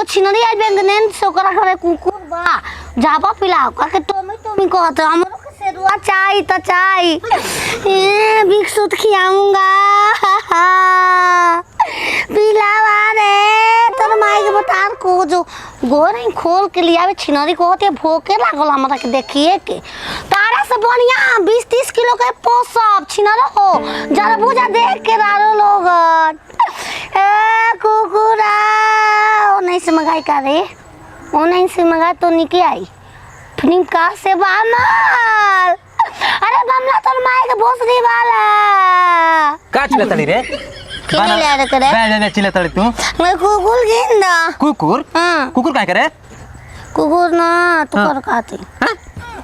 छिनरी आज बेंगनेन से ओकरा घरे कुकुर बा जाबा पिलाओ का के तुम कहत हमरो के सेरुआ चाय त चाय ए बिस्कुट खियाऊंगा पिलावा रे तोर माई के बतार को जो गोरे खोल के लियावे छिनरी कहते भूखे लागल हमरा के देखिए के तारा से बढ़िया 20-30 किलो के पोसब छिनरो हो जरा बुझा देख के रारो लोग ए कुकुरा ओ नहीं से मंगाई का रे ओ नहीं से मंगा तो निके आई फिल्म का से बामल अरे बमला तोर माई के भोसड़ी वाला का चिल्लातली रे केने ले रे करे बे चिल्लातली तू मैं कुकुर गेंदा कुकुर हां कुकुर काय करे कुकुर ना तू कर खाती हां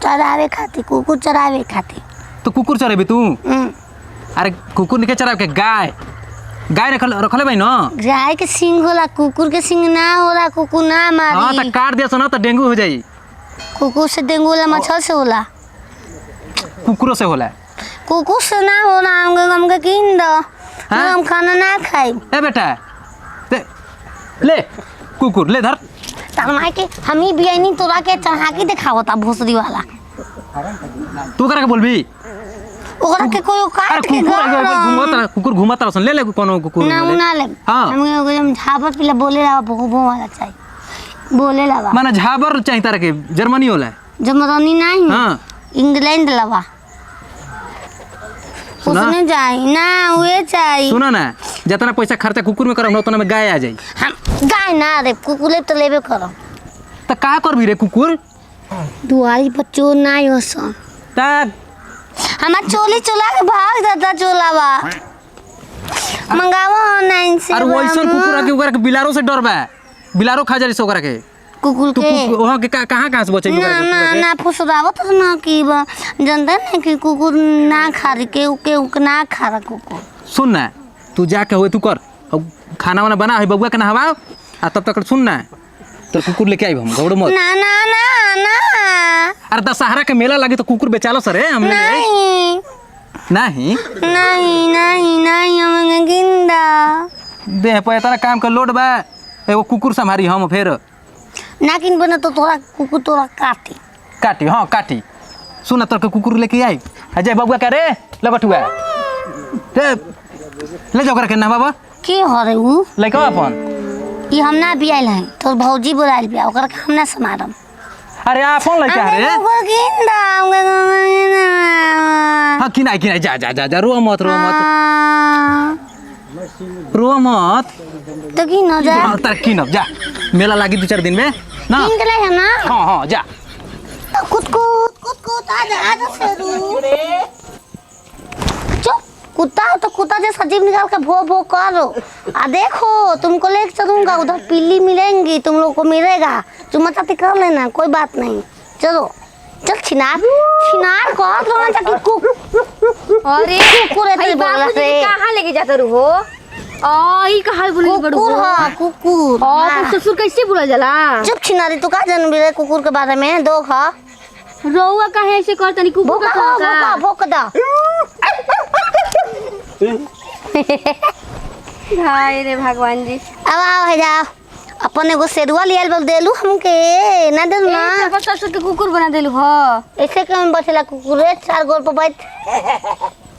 चरावे खाती कुकुर चरावे खाती तो कुकुर चराबे तू अरे कुकुर निके चरावे के गाय गाय रखले भाई ना गाय के सिंग होला कुकुर के सिंग ना होला कुकुर ना मारी हां त काट दे ना त डेंगू हो जाई कुकुर से डेंगू होला मच्छर से होला कुकुर से होला कुकुर से ना होला हमके कीन दो हम खाना ना खाई ए बेटा ले कुकुर ले धर तमाई के हम ही बियानी तोरा के चढ़ा के दिखावता भोसड़ी वाला तू करा के बोलबी ओकरा के कोई काट के कुकुर घुमाता सुन ले कोनो कुकुर ना ना ले हां हम झाबर पिला बोले ला भोगो वाला चाहिए बोले ला माने झाबर चाहिए तारा के जर्मनी होला जर्मनी नहीं हां इंग्लैंड लवा उसने जाई ना हुए चाहिए सुना ना जितना पैसा खर्चा कुकुर में करम उतना में गाय आ जाई हम गाय ना रे कुकुर ले तो लेबे करो त का करबी रे कुकुर दुआरी पर चोर ना होस त हमार चोली चोला के भाग जाता चोलावा मंगावा ऑनलाइन से और वैसन कुकुर के ओकरा के बिलारो से डर बा बिलारो खा जाली से ओकरा के कुकुर के वहां के कहां से बचे ना ना ना फुसरावो तो ना की जनता नहीं कि कुकुर ना खा के ना खा रहा कुकुर सुन ना तू जाके होए तू कर खाना वाना बना है बबुआ के नहवा आ तब तक सुन ना तो कुकुर लेके आई हम गौड़ मत ना ना ना ना अरे दशहरा के मेला लगी तो कुकुर बेचालो सर हमने नहीं नहीं नहीं नहीं नहीं हम गिंदा दे पे इतना काम कर लोड बा एगो कुकुर संभारी हम फिर ना किन बना तो तोरा कुकुर तोरा काटी हां काटी सुन तोर के कुकुर लेके आई अजय बबुआ का रे लगठुआ ले जाओ के ना बाबा की हो रे उ लइका अपन ई हम ना बियाल है तोर भौजी बोलाइल बिया ओकर हम ना समारम अरे आपन लइका रे गिंदा हां किनाई जा जा जा रो मत रो मत तो की न जा तर की न जा मेला लागी 2-4 दिन में ना किन के ले ना हां जा कुत आजा शेरू चुप कुत्ता तो कुत्ता जैसा जीभ निकाल के भो करो आ देखो तुमको लेके चलूंगा उधर पिल्ली मिलेंगी तुम लोग को मिलेगा चुम्मा चाटी कर लेना कोई बात नहीं चलो चल छिनार को दोनों चाटी कुक अरे कुकुर है बाबूजी कहां लेके जाते रहो ई कहां बोली बड़ू कुकुर हां कुकुर तो ससुर कैसे बोला जाला चुप छिनारी तू का जानबी रे कुकुर के बारे में दो खा रोवा काहे ऐसे करतनी कुकुर का भोक दा हाय रे भगवान जी अब आओ है जाओ अपन एगो सेरुआ लियल बोल देलू हमके ना देलू ना ससुर के कुकुर बना देलू हो ऐसे क्यों बचला कुकुर रे 4 गोल पर बैठ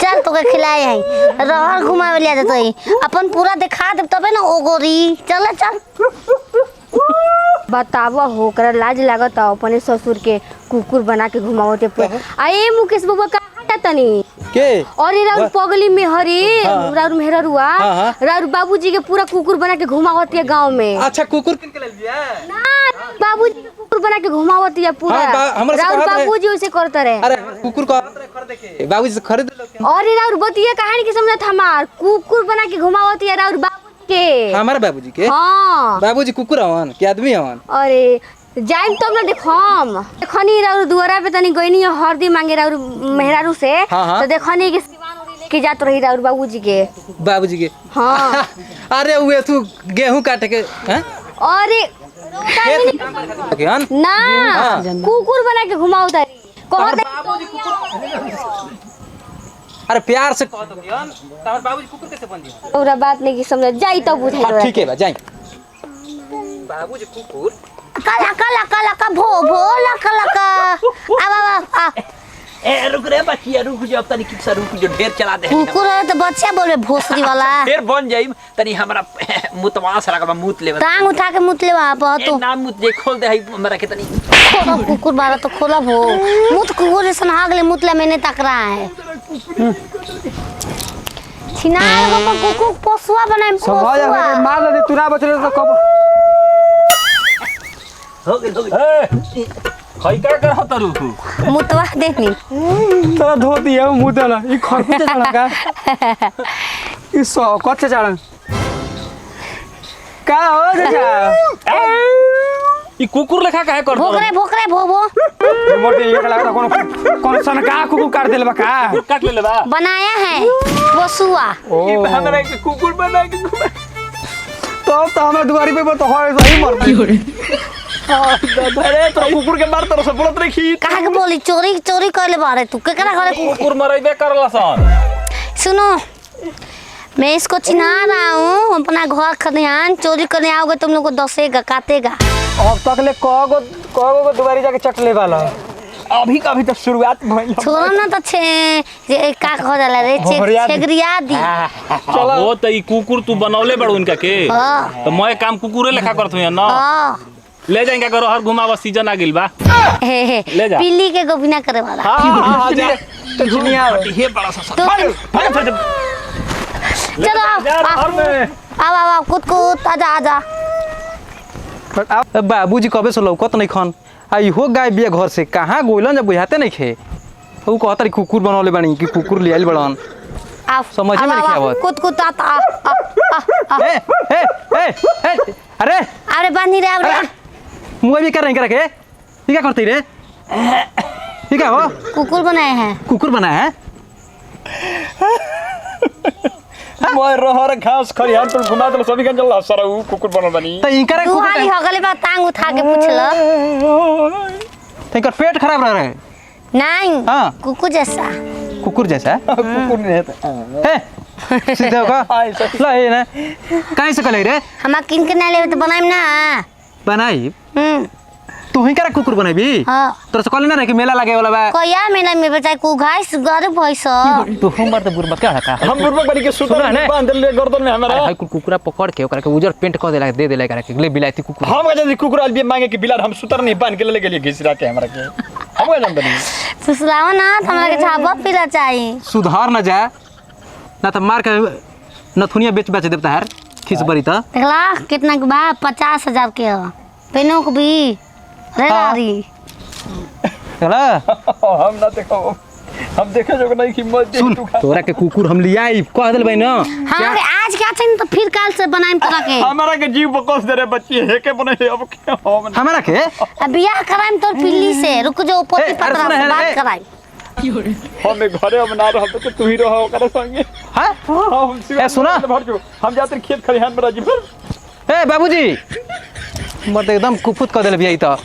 चल तो के खिलाए हैं रहर घुमावे लिया देतो ही अपन पूरा दिखा दे तबे ना ओगोरी चल चल बतावा हो कर लाज लागत अपने ससुर के कुकुर बना के घुमावते आए मुकेश बाबा का तनी के और राउर पगली में हरी राउर मेहररुआ राउर बाबूजी के पूरा कुकुर बना के घुमावती है गांव में अच्छा कुकुर किन के ले लिया ना बाबूजी के कुकुर बना के घुमावती है पूरा राउर बाबूजी वैसे करते रहे अरे कुकुर को खरीद के बाबूजी से खरीद लो और राउर बतिया कहानी के समझत हमार कुकुर बना के घुमावती है राउर बाबूजी के हमारे बाबूजी के हां बाबूजी कुकुर हवन के आदमी हवन अरे जाइम तब ना देखम देखनी राउर दुआरा पे तनी गइनी हरदी मांगे राउर मेहरारू से तो देखनी के सिवान उड़ी लेके जात रही राउर बाबूजी के हां अरे उए तू गेहूं काटे के हैं अरे ना कुकुर बना के घुमावता कहत बाबूजी कुकुर अरे प्यार से कह दो कियन तमर बाबूजी कुकुर कैसे बन दिया ओरा बात नहीं की समझ जाई तब बुझाई ठीक है बा जाई बाबूजी कुकुर कला कला कला का भो भो लका लका आ ए रुक रे बच्चिया रुक जो अब तनी किसा रुक जो ढेर चला दे कुकुर है तो बच्चा बोले भोसरी वाला ढेर बन जाई तनी हमरा मुतवास लगा मूत ले टांग उठा के मुत ले वहां पर तो नाम मुत जे खोल दे हमरा के तनी खोला कुकुर बारा तो खोला भो मुत कुकुर जैसा हागले मुतला मैंने तक रहा है छिना को कुकुर पोसुआ बनाए पोसुआ मार दे तू ना बचले तो कब हो गए खई का कर हतरू मुतवा देनी तोरा धोती है मुंह देला ई खरते चला का ई सो कच्चे चला का हो जा ई कुकुर लेखा काहे कर भोकरे भो भो मोटे एक लगा कौन सन का कुकुर काट देलबा का काट ले बा बनाया है पोसुआ ओ हमरा के कुकुर बना के तो हमरा दुआरी पे तो होय सही मर अरे तो कुकुर के मार तरह से बोलत रखी कहा के बोली चोरी चोरी करले बारे तू केकरा करे कुकुर मरैबे करला सन सुनो मैं इसको चिन्हा रहा हूँ अपना घर खलिहान चोरी करने आओगे तुम लोग को दसेगा काटेगा अब तक ले कगो दुआरी जाके चटले वाला अभी का अभी तो शुरुआत भइल छोड़ो ना तो ये का हो जाला रे छेगरिया दी चलो वो त ई कुकुर तू बनौले बड़ उनका के हां तो मैं काम कुकुरे लेखा करत हूं ना हां ले जाएंगे करो हर घुमावा सीजन आ गेल बा ले जा पिल्ली के गोबिना करे वाला हां तो दुनिया हे बड़ा सा तो चलो आओ कूद आजा आजा बाबूजी कबे से लौकत नहीं खन आई हो गाय बिया घर से कहाँ गोइलन जब बुझाते नहीं खे ऊ कहता कुकुर बनौले बानी कि कुकुर ले आइल बड़न आप समझ में नहीं आवत कूद आता ए ए ए अरे अरे बांधी रे अरे मुंह भी कर रहे करा के ये क्या करते रे ये क्या हो कुकुर बनाए हैं कुकुर बनाया है मैं रहर घास खरियान पर घुमा दल सभी गंजल सारा ऊ कुकुर बनल बनी तो इनकर तू हाली हगले बा टांग उठा के पूछला तो इनकर पेट खराब रह रहे नहीं हां कुकुर जैसा कुकुर जैसा कुकुर नहीं है ए सीधे होगा ला ये ना काहे से कले रे हम किन के ना लेवे तो बनाइम ना बनाई तू ही करा कुकुर बनाबी हां तोर से कहले ना रे कि मेला लागे वाला बा कया मेला में बचाई को घास गरे भैसा तू हमर त बुरबा क्या हका हम बुरबक बनी के सुतर बांध ले गर्दन में हमरा हाय कुकुरा पकड़ के ओकरा के उजर पेंट कर देला दे देला करा के ले बिलाती कुकुर हम जल्दी कुकुर अलबी मांगे कि बिलार हम सुतर नहीं बांध के ले गेलिए घिसरा के हमरा के हम जान बनी सुसलावा ना हमरा के छापा पिला चाहिए सुधार न जा ना त मार के नथुनिया बेच देता है खींच बरी त देखला कितना के बा 50,000 के हो पेनो को भी रे लारी चला हम ना देखो हम देखे जो नहीं कि मत दे सुन तू खा तोरा के कुकुर हम लियाई कह देल भाई न हां आज क्या चाहिए तो फिर कल से बनाइम तोरा के हमरा के जीव बकस दे रे बच्ची है के बने अब के हम हमरा के अब बियाह कराइम तोर पिल्ली से रुक जो पोती पतरा से बात कराइम हम घरे अब ना रह तो तू ही रह ओकरा संगे हां हम ए सुना भर जो हम जाते खेत खलिहान में राजी ए बाबूजी मत एकदम कुफुत कर देल बियाई त